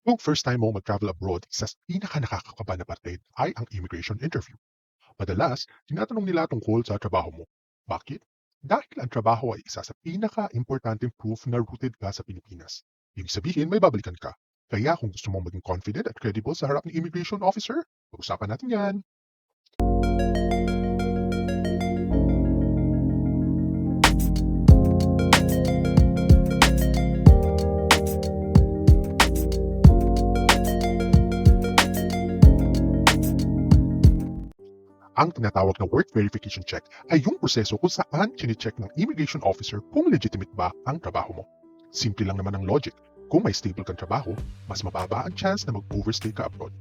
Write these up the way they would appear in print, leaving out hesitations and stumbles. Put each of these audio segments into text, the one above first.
Kung first time mo mag-travel abroad, isa sa pinaka-nakakakaba na parte ay ang immigration interview. Madalas, tinatanong nila tungkol sa trabaho mo. Bakit? Dahil ang trabaho ay isa sa pinaka-importanting proof na rooted ka sa Pilipinas. Ibig sabihin, may babalikan ka. Kaya kung gusto mong maging confident at credible sa harap ng immigration officer, pag-usapan natin yan. Ang tinatawag na work verification check ay yung proseso kung saan chine-check ng immigration officer kung legitimate ba ang trabaho mo. Simple lang naman ang logic. Kung may stable kang trabaho, mas mababa ang chance na mag-overstay ka abroad.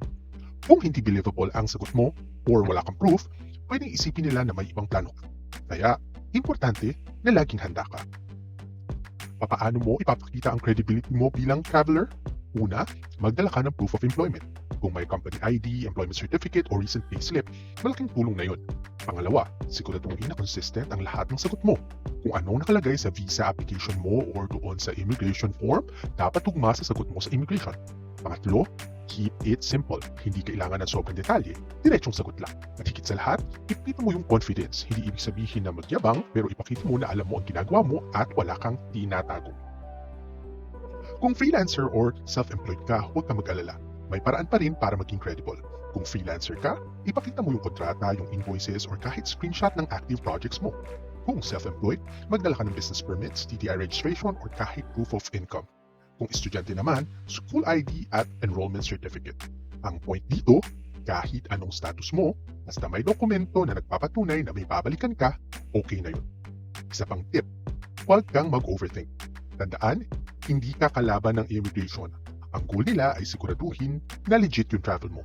Kung hindi believable ang sagot mo or wala kang proof, pwedeng isipin nila na may ibang plano ka. Kaya, importante na laging handa ka. Papaano mo ipapakita ang credibility mo bilang traveler? Una, magdala ka ng proof of employment. Kung may company ID, employment certificate, o recent payslip, malaking tulong na yun. Pangalawa, siguraduhin na consistent ang lahat ng sagot mo. Kung anong nakalagay sa visa application mo or doon sa immigration form, dapat tugma sa sagot mo sa immigration. Pangatlo, keep it simple. Hindi kailangan ng sobrang detalye. Diretsong sagot lang. At higit sa lahat, ipakita mo yung confidence. Hindi ibig sabihin na magyabang, pero ipakita mo na alam mo ang ginagawa mo at wala kang tinatago. Kung freelancer or self-employed ka, huwag ka mag-alala. May paraan pa rin para maging credible. Kung freelancer ka, ipakita mo yung kontrata, yung invoices, or kahit screenshot ng active projects mo. Kung self-employed, magdala ka ng business permits, TDI registration, or kahit proof of income. Kung estudyante naman, school ID at enrollment certificate. Ang point dito, kahit anong status mo, basta may dokumento na nagpapatunay na may babalikan ka, okay na yun. Isa pang tip, huwag kang mag-overthink. Tandaan, hindi ka kalaban ng immigration. Ang goal nila ay siguraduhin na legit yung travel mo.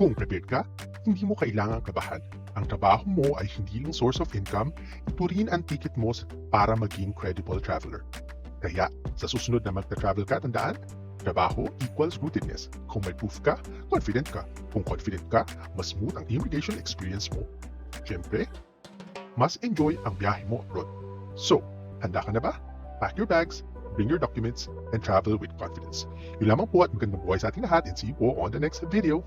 Kung prepared ka, hindi mo kailangang kabahan. Ang trabaho mo ay hindi lang source of income, ito rin ang ticket mo para maging credible traveler. Kaya, sa susunod na magta-travel ka, tandaan, trabaho equals rootedness. Kung may proof ka, confident ka. Kung confident ka, mas smooth ang immigration experience mo. Siyempre, mas enjoy ang biyahe mo abroad. So, handa ka na ba? Pack your bags, bring your documents, and travel with confidence. Yun lamang po at magandang buhay sa ating lahat and see you po on the next video.